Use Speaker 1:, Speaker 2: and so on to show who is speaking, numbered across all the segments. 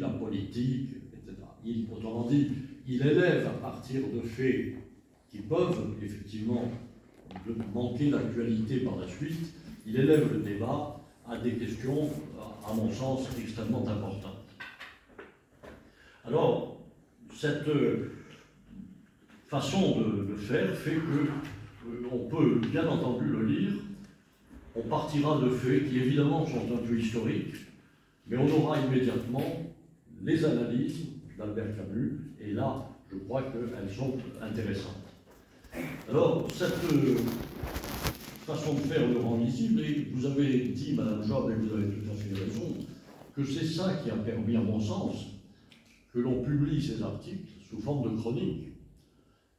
Speaker 1: la politique, etc. Autrement dit, il élève à partir de faits qui peuvent effectivement manquer d'actualité par la suite, il élève le débat à des questions, à mon sens, extrêmement importantes. Alors, cette façon de faire fait que on peut bien entendu le lire, on partira de faits qui évidemment sont un peu historiques, mais on aura immédiatement les analyses d'Albert Camus, et là, je crois qu'elles sont intéressantes. Alors, cette façon de faire le rend lisible, et vous avez dit, Madame Job, et vous avez tout à fait raison, que c'est ça qui a permis, à mon sens, que l'on publie ces articles sous forme de chronique.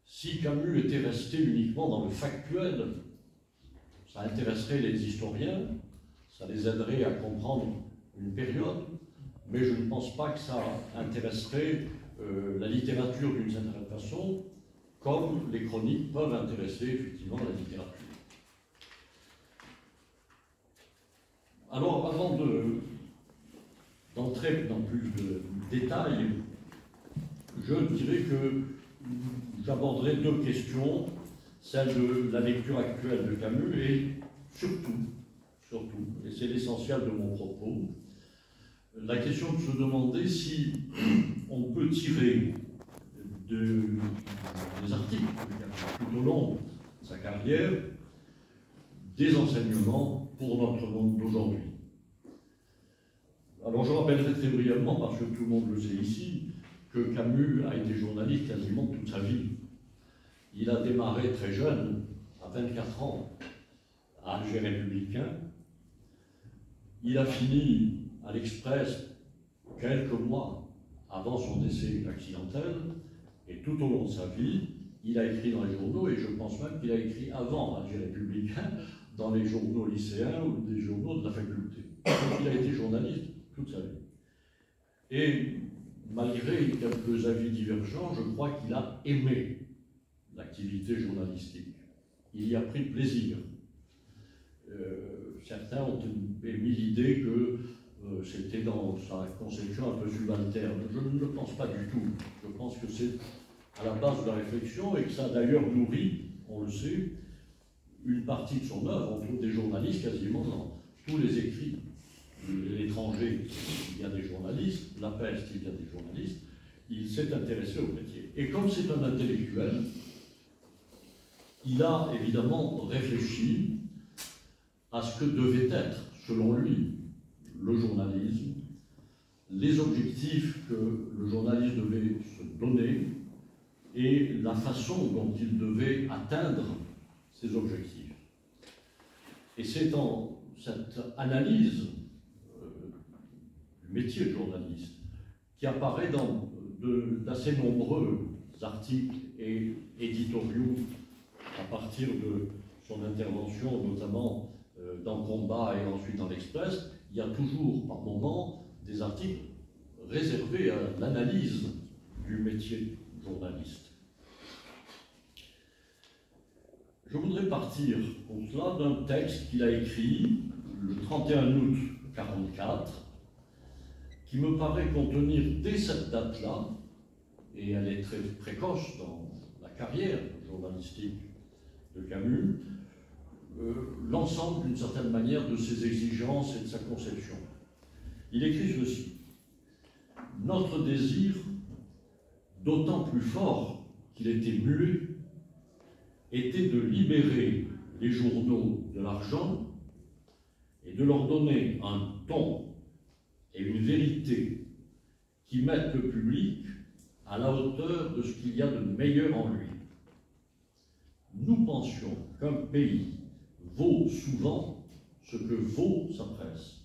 Speaker 1: Si Camus était resté uniquement dans le factuel, ça intéresserait les historiens, ça les aiderait à comprendre une période, mais je ne pense pas que ça intéresserait la littérature d'une certaine façon, comme les chroniques peuvent intéresser effectivement la littérature. Alors, avant d'entrer dans plus de détails, je dirais que j'aborderai deux questions, celle de la lecture actuelle de Camus et surtout, et c'est l'essentiel de mon propos, la question de se demander si on peut tirer des articles de Camus tout au long de sa carrière des enseignements pour notre monde d'aujourd'hui. Alors je rappellerai très brièvement, parce que tout le monde le sait ici, que Camus a été journaliste quasiment toute sa vie. Il a démarré très jeune, à 24 ans, à Alger Républicain. Il a fini à l'Express quelques mois avant son décès accidentel, et tout au long de sa vie, il a écrit dans les journaux, et je pense même qu'il a écrit avant Alger Républicain, dans les journaux lycéens ou des journaux de la faculté. Donc il a été journaliste toute sa vie. Et malgré quelques avis divergents, je crois qu'il a aimé l'activité journalistique. Il y a pris plaisir. Certains ont émis l'idée que c'était dans sa conception un peu subalterne. Je ne le pense pas du tout. Je pense que c'est à la base de la réflexion et que ça a d'ailleurs nourri, on le sait, une partie de son œuvre. On trouve des journalistes quasiment dans tous les écrits. L'étranger, il y a des journalistes, la peste, il y a des journalistes. Il s'est intéressé au métier. Et comme c'est un intellectuel, il a évidemment réfléchi à ce que devait être, selon lui, le journalisme, les objectifs que le journaliste devait se donner et la façon dont il devait atteindre ces objectifs. Et c'est dans cette analyse du métier de journaliste qui apparaît dans d'assez nombreux articles et éditoriaux à partir de son intervention, notamment dans Combat et ensuite dans l'Express. Il y a toujours, par moments, des articles réservés à l'analyse du métier de journaliste. Je voudrais partir pour cela d'un texte qu'il a écrit le 31 août 1944, qui me paraît contenir dès cette date-là, et elle est très précoce dans la carrière journalistique de Camus, l'ensemble d'une certaine manière de ses exigences et de sa conception. Il écrit ceci: « Notre désir, d'autant plus fort qu'il était muet, était de libérer les journaux de l'argent et de leur donner un ton et une vérité qui mettent le public à la hauteur de ce qu'il y a de meilleur en lui. Nous pensions qu'un pays vaut souvent ce que vaut sa presse.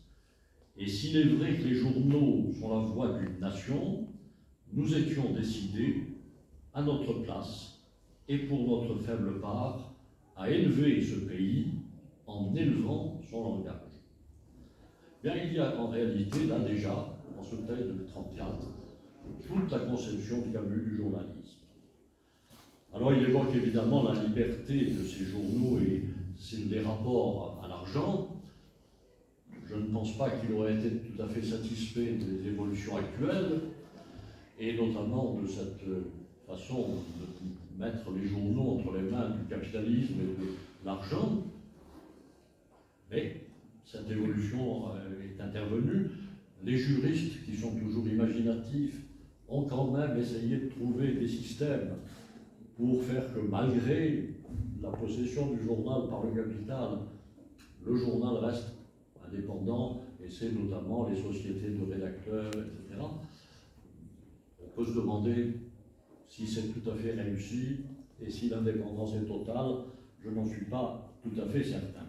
Speaker 1: Et s'il est vrai que les journaux sont la voix d'une nation, nous étions décidés, à notre place et pour notre faible part, à élever ce pays en élevant son langage. » Bien, il y a en réalité, là déjà, dans ce texte de 1934, toute la conception de Camus du journalisme. Alors il évoque évidemment la liberté de ces journaux et les rapports à l'argent. je ne pense pas qu'il aurait été tout à fait satisfait des évolutions actuelles, et notamment de cette façon de mettre les journaux entre les mains du capitalisme et de l'argent. Mais cette évolution est intervenue. Les juristes, qui sont toujours imaginatifs, ont quand même essayé de trouver des systèmes pour faire que, malgré la possession du journal par le capital, le journal reste indépendant, et c'est notamment les sociétés de rédacteurs, etc. On peut se demander si c'est tout à fait réussi et si l'indépendance est totale. Je n'en suis pas tout à fait certain.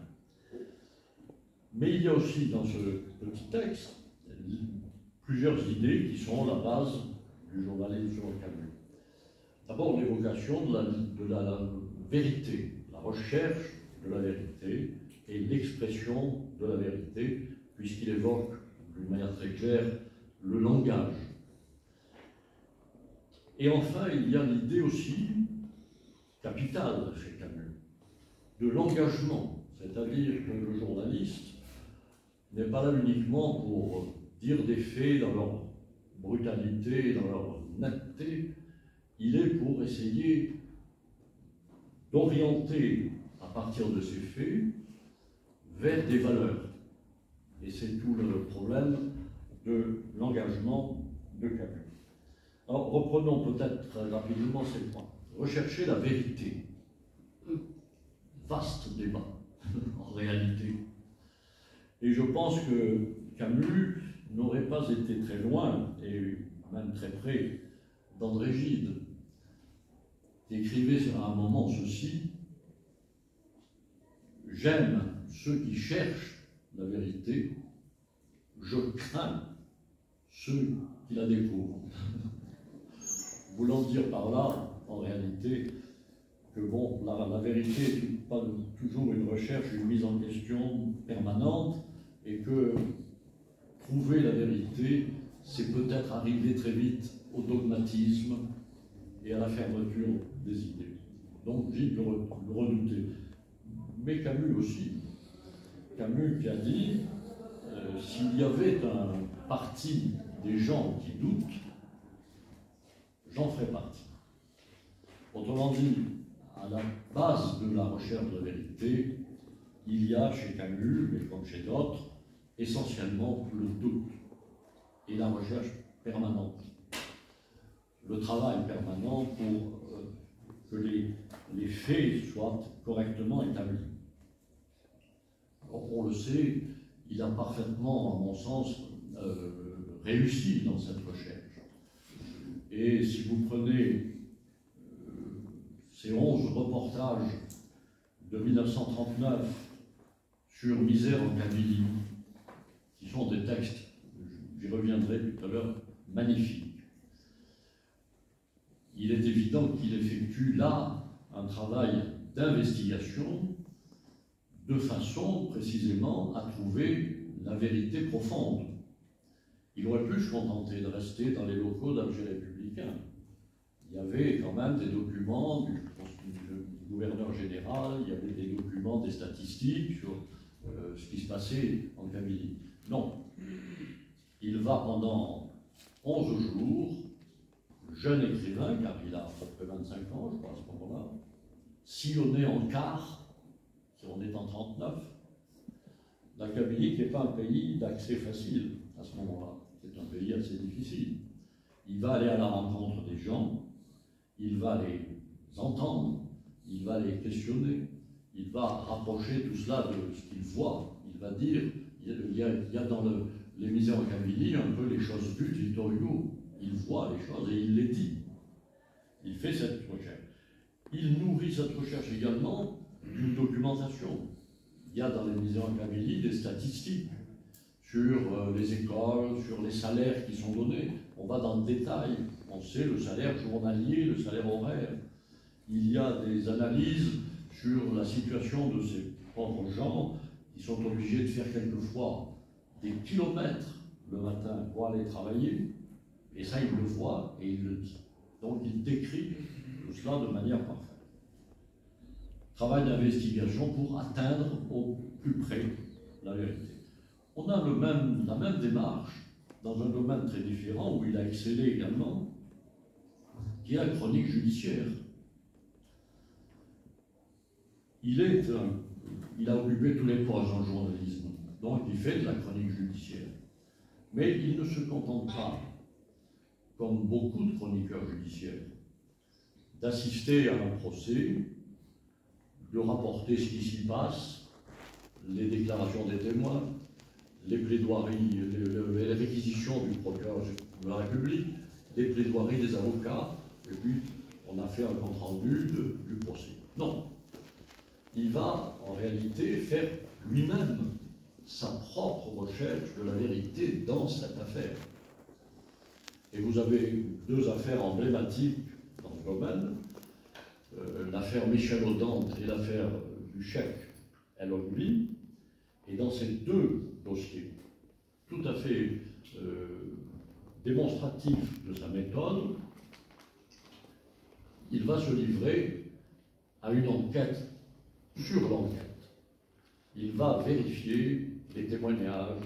Speaker 1: Mais il y a aussi dans ce petit texte plusieurs idées qui sont la base du journalisme sur Camus. D'abord, l'évocation de la vérité, la recherche de la vérité et l'expression de la vérité, puisqu'il évoque d'une manière très claire le langage. Et enfin, il y a l'idée aussi capitale chez Camus de l'engagement, c'est-à-dire que le journaliste n'est pas là uniquement pour dire des faits dans leur brutalité, dans leur netteté, il est pour essayer d'orienter à partir de ces faits vers des valeurs. Et c'est tout le problème de l'engagement de Camus. Alors reprenons peut-être très rapidement ces points. Rechercher la vérité. Vaste débat, en réalité. Et je pense que Camus n'aurait pas été très loin, et même très près, d'André Gide, qui écrivait à un moment ceci: « J'aime ceux qui cherchent la vérité, je crains ceux qui la découvrent. » Voulant dire par là, en réalité, que bon, la vérité n'est pas toujours une recherche, une mise en question permanente, et que trouver la vérité, c'est peut-être arriver très vite au dogmatisme et à la fermeture des idées. Donc Gide le redoutait. Mais Camus aussi. Camus qui a dit s'il y avait un parti des gens qui doutent, j'en ferais partie. Autrement dit, à la base de la recherche de la vérité, il y a chez Camus, mais comme chez d'autres, essentiellement le doute et la recherche permanente. Le travail permanent pour que les faits soient correctement établis. Alors, on le sait, il a parfaitement, à mon sens, réussi dans cette recherche. Et si vous prenez ces 11 reportages de 1939 sur Misère en Kabylie, qui sont des textes, j'y reviendrai tout à l'heure, magnifiques. Il est évident qu'il effectue là un travail d'investigation de façon précisément à trouver la vérité profonde. Il aurait pu se contenter de rester dans les locaux d'Alger républicain. Il y avait quand même des documents du gouverneur général, il y avait des documents, des statistiques sur ce qui se passait en Kabylie. Non. Il va pendant 11 jours, jeune écrivain, car il a à peu près 25 ans, je crois, à ce moment-là, sillonner en quart, si on est en 39, la Kabylie qui n'est pas un pays d'accès facile à ce moment-là. C'est un pays assez difficile. Il va aller à la rencontre des gens, il va les entendre, il va les questionner, il va rapprocher tout cela de ce qu'il voit. Il va dire, il y a dans les Misères en Kabylie un peu les choses vues de Victor Hugo. Il voit les choses et il les dit. Il fait cette recherche. Il nourrit cette recherche également d'une documentation. Il y a dans les Misères en Kabylie des statistiques sur les écoles, sur les salaires qui sont donnés. On va dans le détail. On sait le salaire journalier, le salaire horaire. Il y a des analyses sur la situation de ces pauvres gens qui sont obligés de faire quelquefois des kilomètres le matin pour aller travailler. Et ça, il le voit et il le dit. Donc, il décrit tout cela de manière parfaite. Travail d'investigation pour atteindre au plus près la vérité. On a la même démarche dans un domaine très différent où il a excellé également, qui est la chronique judiciaire. Il a occupé tous les postes en journalisme, donc il fait de la chronique judiciaire. Mais il ne se contente pas, comme beaucoup de chroniqueurs judiciaires, d'assister à un procès, de rapporter ce qui s'y passe, les déclarations des témoins, les plaidoiries, les réquisitions du procureur de la République, les plaidoiries des avocats, et puis on a fait un compte-rendu du procès. Non. Il va en réalité faire lui-même sa propre recherche de la vérité dans cette affaire. Et vous avez deux affaires emblématiques dans ce domaine, l'affaire Michel Audente et l'affaire du chèque El Oghbi. Et dans ces deux dossiers, tout à fait démonstratifs de sa méthode, il va se livrer à une enquête sur l'enquête. Il va vérifier les témoignages,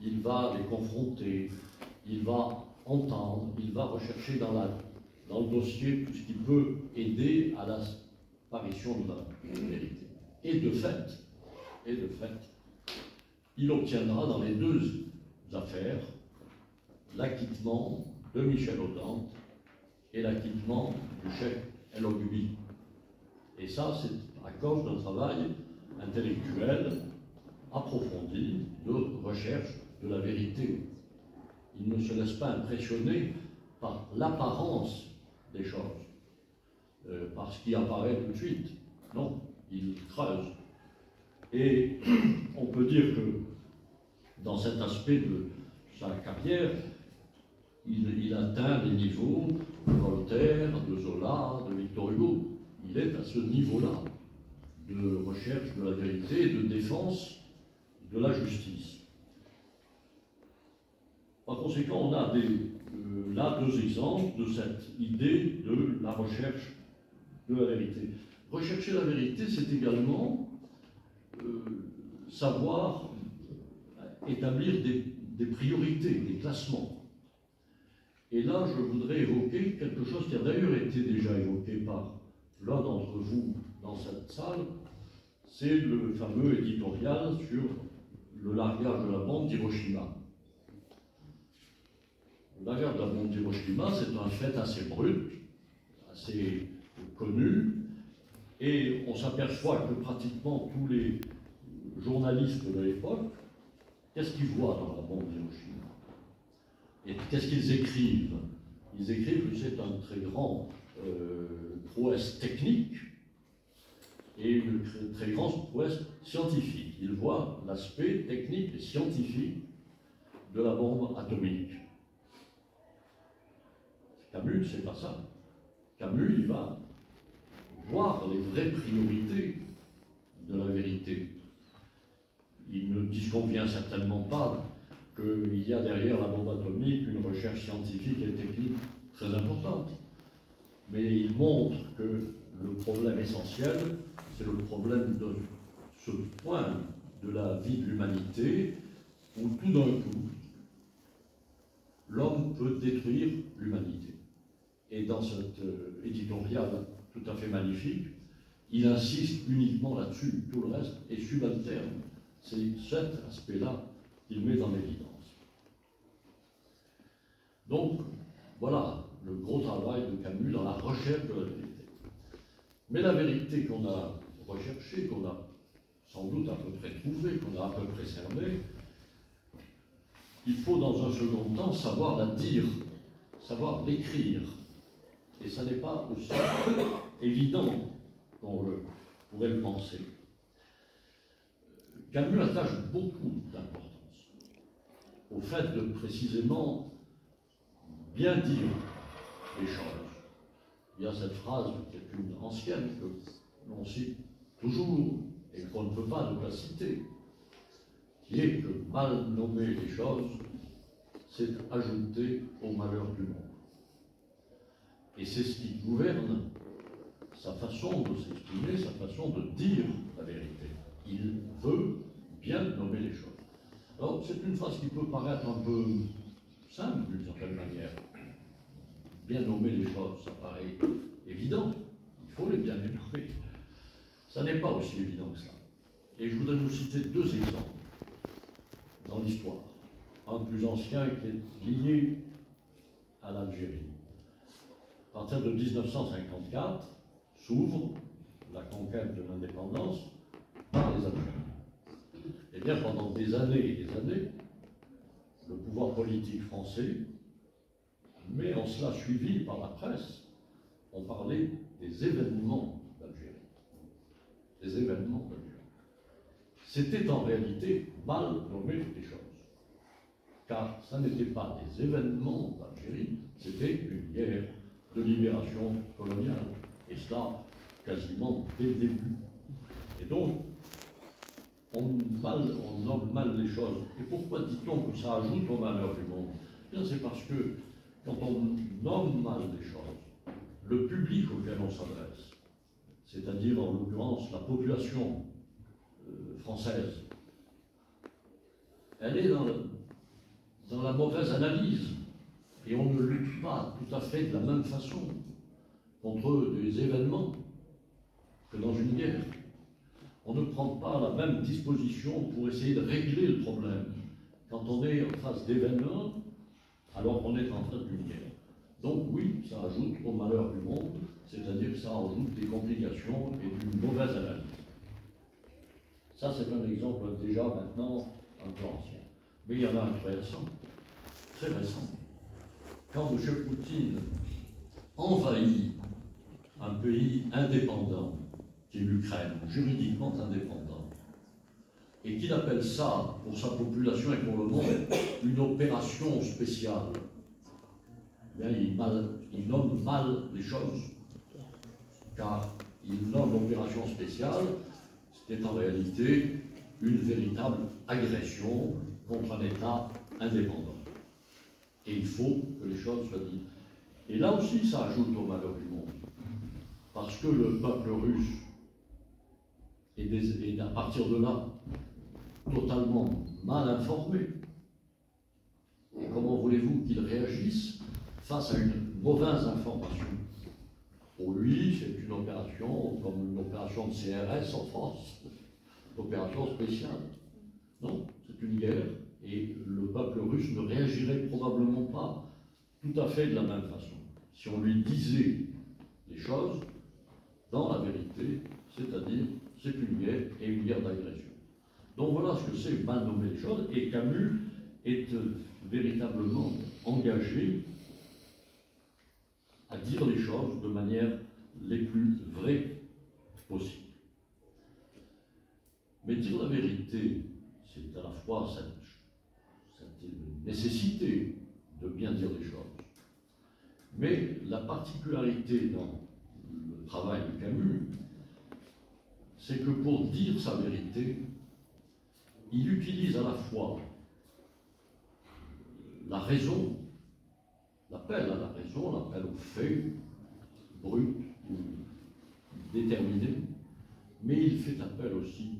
Speaker 1: il va les confronter, il va entendre, il va rechercher dans le dossier tout ce qui peut aider à l'apparition de la vérité. Et de fait, il obtiendra dans les deux affaires l'acquittement de Michel Audente et l'acquittement du chèque El Oghbi. Et ça, c'est à cause d'un travail intellectuel approfondi de recherche de la vérité. Il ne se laisse pas impressionner par l'apparence des choses, par ce qui apparaît tout de suite. Non, il creuse. Et on peut dire que dans cet aspect de sa carrière, il atteint les niveaux de Voltaire, de Zola, de Victor Hugo. Il est à ce niveau-là de recherche de la vérité et de défense de la justice. Par conséquent, on a là deux exemples de cette idée de la recherche de la vérité. Rechercher la vérité, c'est également savoir établir des priorités, des classements. Et là, je voudrais évoquer quelque chose qui a d'ailleurs été déjà évoqué par l'un d'entre vous dans cette salle, c'est le fameux éditorial sur le largage de la bombe d'Hiroshima. Le largage de la bombe d'Hiroshima, c'est un fait assez brut, assez connu, et on s'aperçoit que pratiquement tous les journalistes de l'époque, qu'est-ce qu'ils voient dans la bombe d'Hiroshima? Et qu'est-ce qu'ils écrivent? Ils écrivent que c'est un très grand prouesse technique et une très grande prouesse scientifique. Ils voient l'aspect technique et scientifique de la bombe atomique. Camus, c'est pas ça. Camus, il va voir les vraies priorités de la vérité. Il ne disconvient certainement pas qu'il y a derrière la bombe atomique une recherche scientifique et technique très importante. Mais il montre que le problème essentiel, c'est le problème de ce point de la vie de l'humanité où tout d'un coup, l'homme peut détruire l'humanité. Et dans cet éditorial tout à fait magnifique, il insiste uniquement là-dessus. Tout le reste est subalterne. C'est cet aspect-là qu'il met dans l'évidence. Donc, voilà le gros travail de Camus dans la recherche de la vérité. Mais la vérité qu'on a recherchée, qu'on a sans doute à peu près trouvée, qu'on a à peu près cernée, il faut dans un second temps savoir la dire, savoir l'écrire. Et ça n'est pas aussi évident qu'on pourrait le penser. Camus attache beaucoup d'importance au fait de précisément bien dire les choses. Il y a cette phrase qui est une ancienne que l'on cite toujours et qu'on ne peut pas ne pas citer, qui est que mal nommer les choses, c'est ajouter au malheur du monde. Et c'est ce qui gouverne sa façon de s'exprimer, sa façon de dire la vérité. Il veut bien nommer les choses. Alors, c'est une phrase qui peut paraître un peu simple d'une certaine manière. Bien nommer les choses, ça paraît évident. Il faut les bien les nommer. Ça n'est pas aussi évident que ça. Et je voudrais vous citer deux exemples dans l'histoire. Un plus ancien qui est lié à l'Algérie. À partir de 1954, s'ouvre la conquête de l'indépendance par les Algériens. Eh bien, pendant des années et des années, le pouvoir politique français, mais en cela suivi par la presse, on parlait des événements d'Algérie. Des événements d'Algérie. C'était en réalité mal nommé les choses. Car ça n'était pas des événements d'Algérie, c'était une guerre de libération coloniale. Et cela quasiment dès le début. Et donc, on nomme mal les choses. Et pourquoi dit-on que ça ajoute au malheur du monde? Bien, c'est parce que quand on nomme mal les choses, le public auquel on s'adresse, c'est-à-dire en l'occurrence la population française, elle est dans la mauvaise analyse. Et on ne lutte pas tout à fait de la même façon contre des événements que dans une guerre. On ne prend pas la même disposition pour essayer de régler le problème. Quand on est en face d'événements, alors on est en face d'une guerre. Donc oui, ça ajoute au malheur du monde, c'est-à-dire que ça ajoute des complications et d'une mauvaise analyse. Ça, c'est un exemple déjà maintenant un peu ancien. Mais il y en a un très récent. Très récent. Quand M. Poutine envahit un pays indépendant, qui est l'Ukraine, juridiquement indépendant, et qu'il appelle ça, pour sa population et pour le monde, une opération spéciale, bien, il nomme mal les choses, car il nomme l'opération spéciale, c'était en réalité une véritable agression contre un État indépendant. Et il faut que les choses soient dites. Et là aussi, ça ajoute au malheur du monde. Parce que le peuple russe est à partir de là totalement mal informé. Et comment voulez-vous qu'il réagisse face à une mauvaise information? Pour lui, c'est une opération comme une opération de CRS en France, une opération spéciale. Non, c'est une guerre. Et le peuple russe ne réagirait probablement pas tout à fait de la même façon. Si on lui disait les choses dans la vérité, c'est-à-dire c'est une guerre et une guerre d'agression. Donc voilà ce que c'est mal nommer les choses, et Camus est véritablement engagé à dire les choses de manière les plus vraies possible. Mais dire la vérité, c'est à la fois cette nécessité de bien dire les choses. Mais la particularité dans le travail de Camus, c'est que pour dire sa vérité, il utilise à la fois la raison, l'appel à la raison, l'appel aux faits bruts ou déterminés, mais il fait appel aussi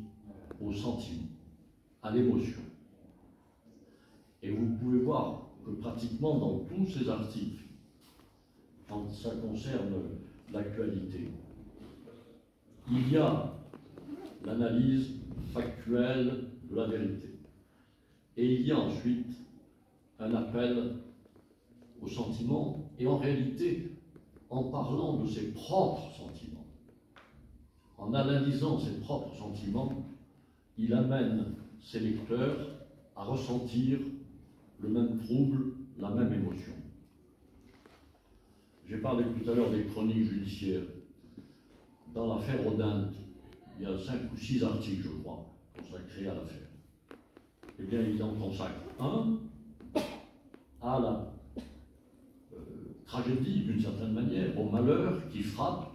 Speaker 1: au sentiment, à l'émotion. Et vous pouvez voir que pratiquement dans tous ces articles, quand ça concerne l'actualité, il y a l'analyse factuelle de la vérité. Et il y a ensuite un appel au sentiment, et en réalité, en parlant de ses propres sentiments, en analysant ses propres sentiments, il amène ses lecteurs à ressentir le même trouble, la même émotion. J'ai parlé tout à l'heure des chroniques judiciaires. Dans l'affaire Rodin, il y a 5 ou 6 articles, je crois, consacrés à l'affaire. Eh bien, il en consacre un à la tragédie, d'une certaine manière, au malheur qui frappe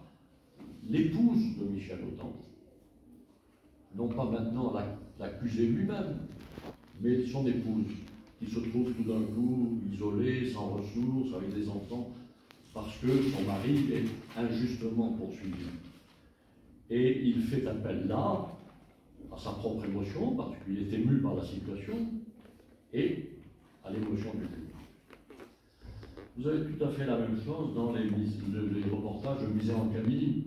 Speaker 1: l'épouse de Michel Autant. Non pas maintenant l'accusé lui-même, mais son épouse, qui se trouve tout d'un coup isolée, sans ressources, avec des enfants, parce que son mari est injustement poursuivi. Et il fait appel là à sa propre émotion, parce qu'il est ému par la situation, et à l'émotion du public. Vous avez tout à fait la même chose dans les reportages de Misère en Kabylie.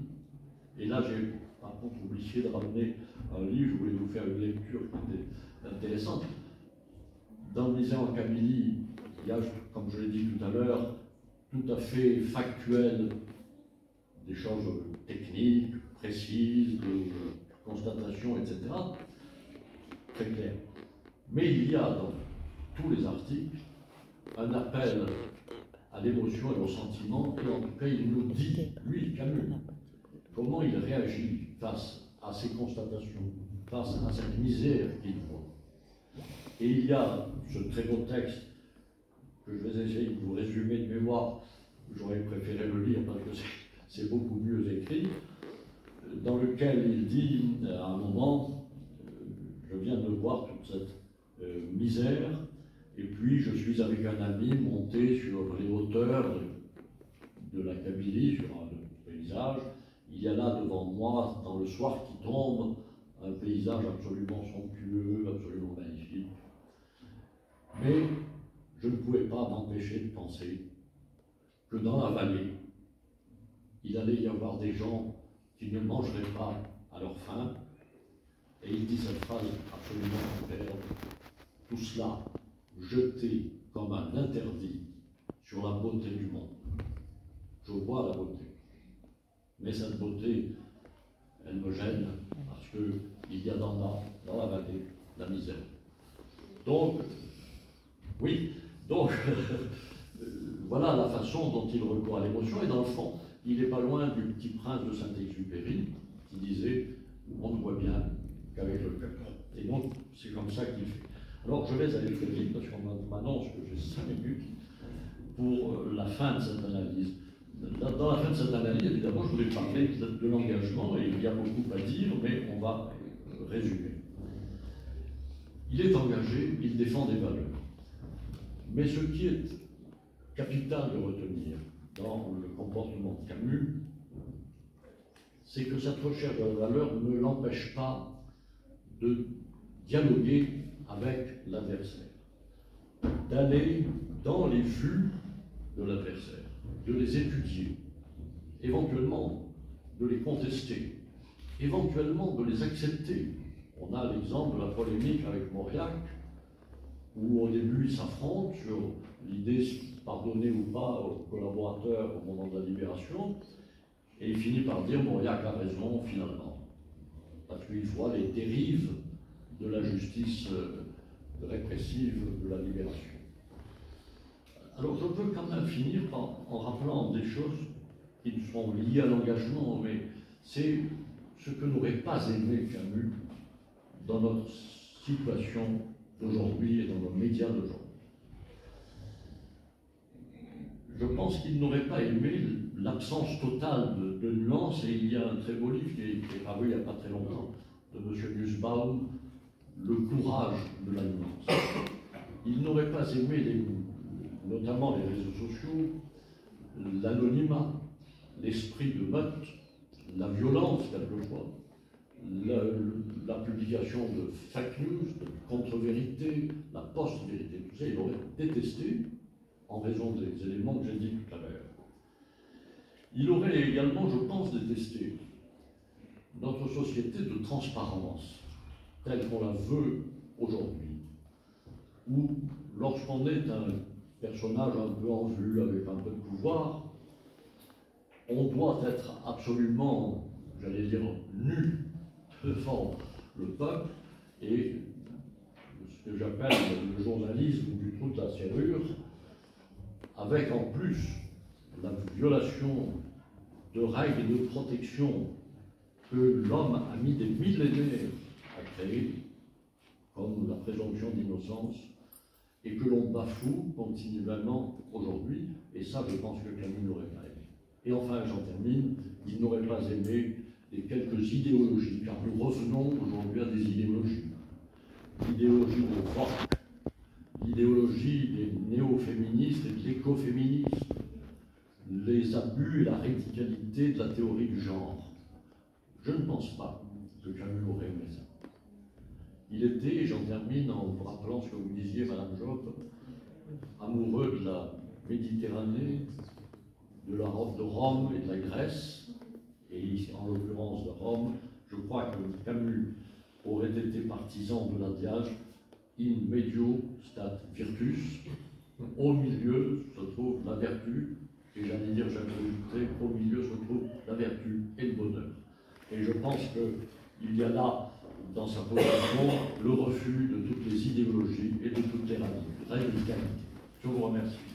Speaker 1: Et là, j'ai par contre oublié de ramener un livre, je voulais vous faire une lecture qui était intéressante. Dans Misère en Kabylie, il y a, comme je l'ai dit tout à l'heure, tout à fait factuel, des choses techniques, précises, de constatations, etc. Très clair. Mais il y a dans tous les articles un appel à l'émotion et au sentiment, et en tout cas il nous dit, lui, Camus, comment il réagit face à ces constatations, face à cette misère qu'il voit. Et il y a ce très beau texte que je vais essayer de vous résumer de mémoire, j'aurais préféré le lire parce que c'est beaucoup mieux écrit, dans lequel il dit à un moment, je viens de voir toute cette misère, et puis je suis avec un ami monté sur les hauteurs de la Kabylie, sur un paysage. Il y a là devant moi, dans le soir qui tombe, un paysage absolument somptueux, absolument magnifique. Mais je ne pouvais pas m'empêcher de penser que dans la vallée, il allait y avoir des gens qui ne mangeraient pas à leur faim. Et il dit cette phrase absolument superbe. Tout cela jeté comme un interdit sur la beauté du monde. Je vois la beauté. Mais cette beauté, elle me gêne parce qu'il y a dans la vallée la misère. Donc, oui, donc, voilà la façon dont il recourt à l'émotion. Et dans le fond, il n'est pas loin du Petit Prince de Saint-Exupéry qui disait « on ne voit bien qu'avec le cœur ». Et donc, c'est comme ça qu'il fait. Alors, je vais aller très vite parce qu'on m'annonce que j'ai 5 minutes pour la fin de cette analyse. Dans la fin de cette analyse, évidemment, je voulais parler de l'engagement, et il y a beaucoup à dire, mais on va résumer. Il est engagé, il défend des valeurs. Mais ce qui est capital de retenir dans le comportement de Camus, c'est que cette recherche de la valeur ne l'empêche pas de dialoguer avec l'adversaire, d'aller dans les flux de l'adversaire, de les étudier, éventuellement de les contester, éventuellement de les accepter. On a l'exemple de la polémique avec Mauriac, où au début ils s'affrontent sur l'idée de pardonner ou pas aux collaborateurs au moment de la libération, et il finit par dire Mauriac a raison finalement, parce qu'il voit les dérives de la justice répressive de la libération. Alors je peux quand même finir en rappelant des choses qui sont liées à l'engagement, mais c'est ce que n'aurait pas aimé Camus dans notre situation d'aujourd'hui et dans nos médias d'aujourd'hui. Je pense qu'il n'aurait pas aimé l'absence totale de nuances, et il y a un très beau livre qui est paru il n'y a pas très longtemps, de M. Nussbaum, Le courage de la nuance. Il n'aurait pas aimé, notamment les réseaux sociaux, l'anonymat, l'esprit de meute, la violence quelquefois, la publication de fake news, de contre-vérité, la post-vérité, tout ça, il aurait détesté en raison des éléments que j'ai dit tout à l'heure. Il aurait également, je pense, détesté notre société de transparence, telle qu'on la veut aujourd'hui, où lorsqu'on est un personnage un peu en vue, avec un peu de pouvoir, on doit être absolument, j'allais dire, nu devant le peuple, et ce que j'appelle le journalisme du trou de la serrure, avec en plus la violation de règles et de protection que l'homme a mis des millénaires à créer, comme la présomption d'innocence, et que l'on bafoue continuellement aujourd'hui, et ça je pense que Camus n'aurait pas aimé. Et enfin, j'en termine, il n'aurait pas aimé les quelques idéologies, car nous revenons aujourd'hui à des idéologies. L'idéologie de rock, l'idéologie des néo-féministes et de l'écoféminisme, les abus et la radicalité de la théorie du genre. Je ne pense pas que Camus aurait aimé ça. Il était, et j'en termine en vous rappelant ce que vous disiez, Madame Job, amoureux de la Méditerranée, de Rome et de la Grèce, et en l'occurrence de Rome. Je crois que Camus aurait été partisan de l'adage in medio stat virtus. Au milieu se trouve la vertu, et j'allais dire, j'ajouterais, au milieu se trouve la vertu et le bonheur. Et je pense qu'il y a là, dans sa position, le refus de toutes les idéologies et de toutes les radicalités. Je vous remercie.